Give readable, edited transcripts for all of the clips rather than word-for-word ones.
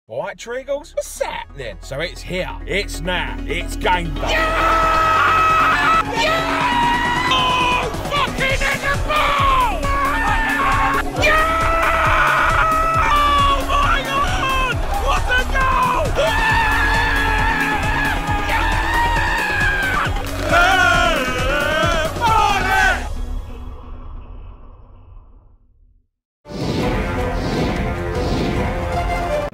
All right, Treagles, what's happening? So it's here, it's now, it's game day. Yeah! Yeah! Oh, fucking in the ball! Yeah! Oh my God! What a goal!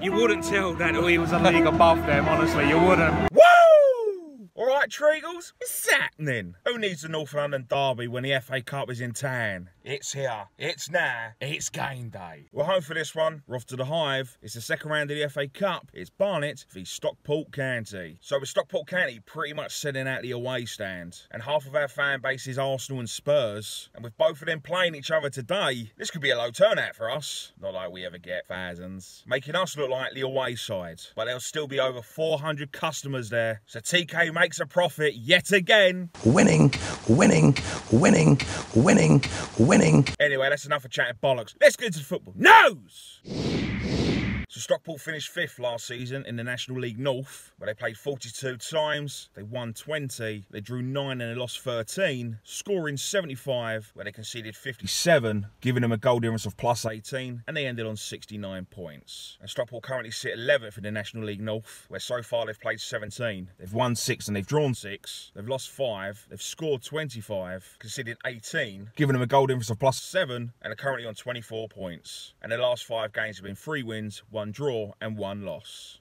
You wouldn't tell that he was a league above them, honestly, you wouldn't. Woo! Alright, Treagles, what's happening? Who needs the North London derby when the FA Cup is in town? It's here, it's now, it's game day. We're home for this one, we're off to the Hive. It's the second round of the FA Cup. It's Barnet v Stockport County. So with Stockport County pretty much sitting out the away stand, and half of our fan base is Arsenal and Spurs, and with both of them playing each other today, this could be a low turnout for us. Not like we ever get thousands. Making us look like the away side, but there'll still be over 400 customers there. So TK makes a profit yet again. Winning, winning, winning, winning, winning. Anyway, that's enough of chatting bollocks. Let's get into the football. Nose! So Stockport finished 5th last season in the National League North, where they played 42 times, they won 20, they drew 9 and they lost 13, scoring 75, where they conceded 57, giving them a goal difference of plus 18, and they ended on 69 points. And Stockport currently sit 11th in the National League North, where so far they've played 17. They've won 6 and they've drawn 6, they've lost 5, they've scored 25, conceded 18, giving them a goal difference of plus 7, and are currently on 24 points. And their last 5 games have been 3 wins, 1 draw and 1 loss.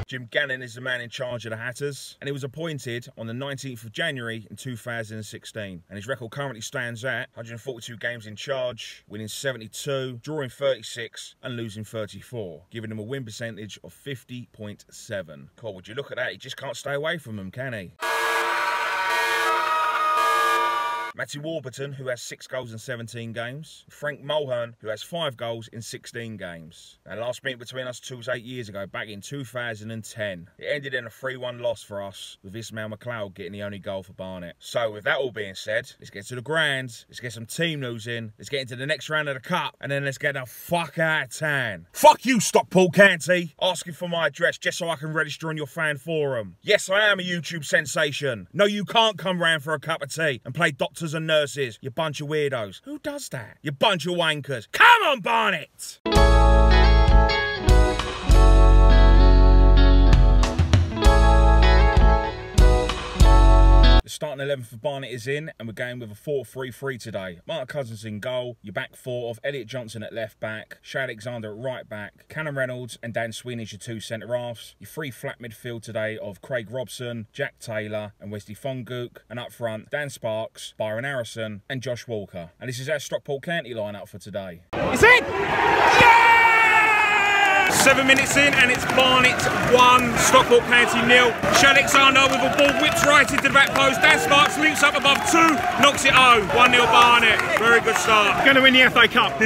Jim Gannon is the man in charge of the Hatters, and he was appointed on the 19th of January in 2016. And his record currently stands at 142 games in charge, winning 72, drawing 36 and losing 34, giving him a win percentage of 50.7. Cool, would you look at that? He just can't stay away from them, can he? Matty Warburton, who has 6 goals in 17 games. Frank Mulhern, who has 5 goals in 16 games. Now, last meeting between us two was 8 years ago, back in 2010. It ended in a 3-1 loss for us, with Ismail McLeod getting the only goal for Barnet. So, with that all being said, let's get to the ground, let's get some team news in, let's get into the next round of the Cup, and then let's get the fuck out of town. Fuck you, Stockport County! Asking for my address just so I can register on your fan forum. Yes, I am a YouTube sensation. No, you can't come round for a cup of tea and play doctors and nurses, you bunch of weirdos. Who does that? You bunch of wankers. Come on, Barnet! The starting 11 for Barnet is in, and we're going with a 4-3-3 today. Mark Cousins in goal, your back 4 of Elliot Johnson at left back, Shay Alexander at right back, Cannon Reynolds and Dan Sweeney as your 2 centre-halves, your 3 flat midfield today of Craig Robson, Jack Taylor and Wesley Fongook, and up front, Dan Sparks, Byron Harrison and Josh Walker. And this is our Stockport County lineup for today. It's in! Yeah! 7 minutes in and it's Barnet 1, Stockport County 0. Shay Alexander with a ball whips right into the back post. Dan Sparks loops up above 2, knocks it home. 1-0 Barnet. Very good start. Going to win the FA Cup.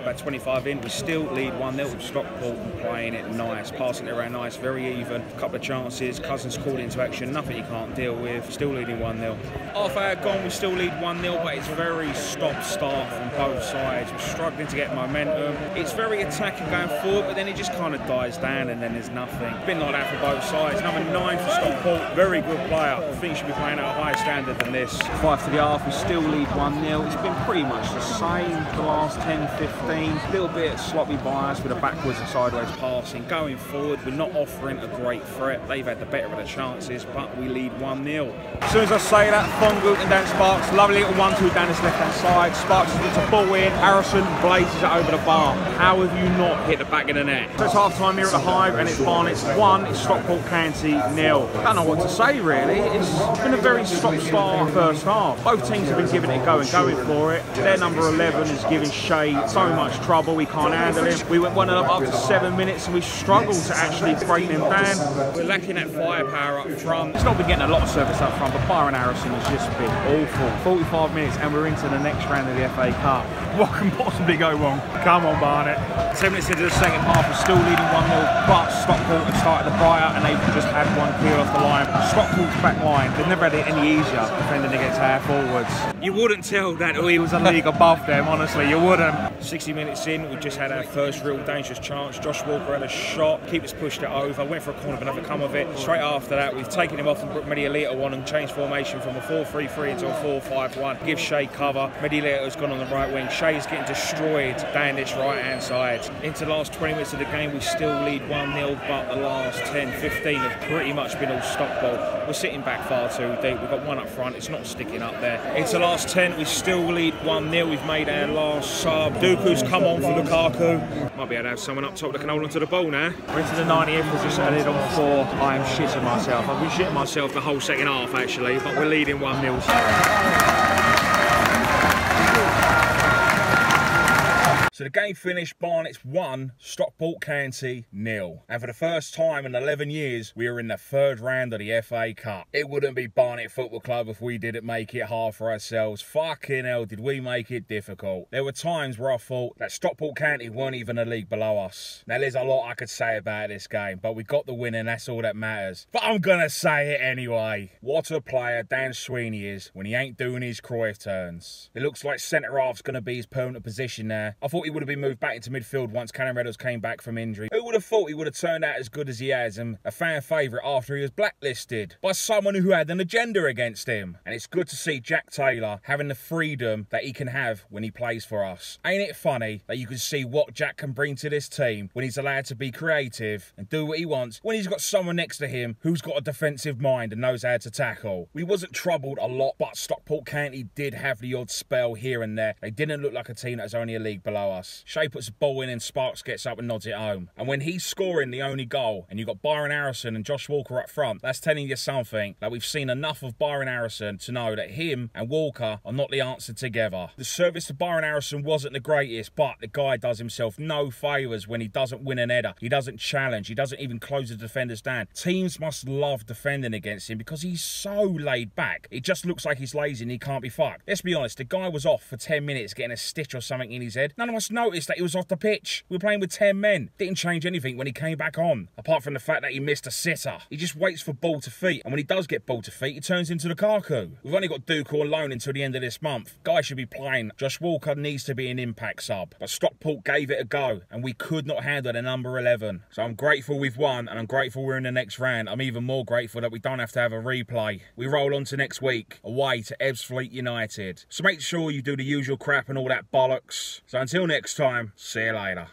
About 25 in, we still lead 1-0 with Stockport playing it nice, passing it around nice, very even. A couple of chances, Cousins called into action, nothing you can't deal with. Still leading 1-0. Half hour gone, we still lead 1-0, but it's very stop-start from both sides. We're struggling to get momentum. It's very attacking going forward, but then it just kind of dies down and then there's nothing. It's been like that for both sides. Number 9 for Stockport, very good player. I think he should be playing at a higher standard than this. 5 to the half, we still lead 1-0. It's been pretty much the same for the last 10-15. A little bit sloppy bias with a backwards and sideways passing. Going forward, we're not offering a great threat. They've had the better of the chances, but we lead 1-0. As soon as I say that, Fongook and Dan Sparks, lovely little 1-2 down this left-hand side. Sparks gets a ball in, Harrison blazes it over the bar. How have you not hit the back of the net? So it's half-time here at the Hive, and it's Barnet's 1, it's Stockport County 0. I don't know what to say, really. It's been a very stop-start first half. Both teams have been giving it a go and going for it. Their number 11 is giving Shay so much trouble, we can't handle him. We went 1-0 up after 7 minutes and we struggled to actually break them down. We're lacking that firepower up front. It's not been getting a lot of service up front, but Byron Harrison has just been awful. 45 minutes and we're into the next round of the FA Cup. What can possibly go wrong? Come on, Barnet. 10 minutes into the second half, we're still leading 1-0, but Stockport have started the brighter and they've just had one clear off the line. Stockport's back line, they've never had it any easier defending against our forwards. You wouldn't tell that he was a league above them, honestly, you wouldn't. 60 minutes in, we just had our first real dangerous chance. Josh Walker had a shot, keepers pushed it over, went for a corner but nothing come of it. Straight after that, we've taken him off and put Medialita on and changed formation from a 4-3-3 into a 4-5-1. Give Shea cover. Medialita's gone on the right wing. Shea's getting destroyed down this right-hand side. Into the last 20 minutes of the game, we still lead 1-0, but the last 10-15 have pretty much been all Stockport. We're sitting back far too deep. We've got one up front. It's not sticking up there. Into the last 10, we still lead 1-0. We've made our last sub. Dooku's come on for Lukaku. Might be able to have someone up top that can hold onto the ball now. We're into the 90th. We've just added on 4. I am shitting myself. I've been shitting myself the whole second half actually, but we're leading 1-0. So the game finished, Barnet's 1, Stockport County 0. And for the first time in 11 years, we were in the 3rd round of the FA Cup. It wouldn't be Barnet Football Club if we didn't make it hard for ourselves. Fucking hell, did we make it difficult. There were times where I thought that Stockport County weren't even a league below us. Now, there's a lot I could say about this game, but we got the win and that's all that matters. But I'm gonna say it anyway. What a player Dan Sweeney is when he ain't doing his Cruyff turns. It looks like centre-half's gonna be his permanent position now. I thought he would have been moved back into midfield once Callum Reynolds came back from injury. Who would have thought he would have turned out as good as he has and a fan favourite after he was blacklisted by someone who had an agenda against him? And it's good to see Jack Taylor having the freedom that he can have when he plays for us. Ain't it funny that you can see what Jack can bring to this team when he's allowed to be creative and do what he wants when he's got someone next to him who's got a defensive mind and knows how to tackle? We wasn't troubled a lot, but Stockport County did have the odd spell here and there. They didn't look like a team that was only a league below us. Shea puts a ball in and Sparks gets up and nods it home. And when he's scoring the only goal and you've got Byron Harrison and Josh Walker up front, that's telling you something that we've seen enough of Byron Harrison to know that him and Walker are not the answer together. The service to Byron Harrison wasn't the greatest, but the guy does himself no favours when he doesn't win an header. He doesn't challenge. He doesn't even close the defenders down. Teams must love defending against him because he's so laid back. It just looks like he's lazy and he can't be fucked. Let's be honest, the guy was off for 10 minutes getting a stitch or something in his head. None of us noticed that he was off the pitch. We were playing with 10 men. Didn't change anything when he came back on, apart from the fact that he missed a sitter. He just waits for ball to feet, and when he does get ball to feet, he turns into Lukaku. We've only got Dooku on loan until the end of this month. Guy should be playing. Josh Walker needs to be an impact sub. But Stockport gave it a go, and we could not handle the number 11. So I'm grateful we've won, and I'm grateful we're in the next round. I'm even more grateful that we don't have to have a replay. We roll on to next week, away to Ebbsfleet United. So make sure you do the usual crap and all that bollocks. So until next time, see you later.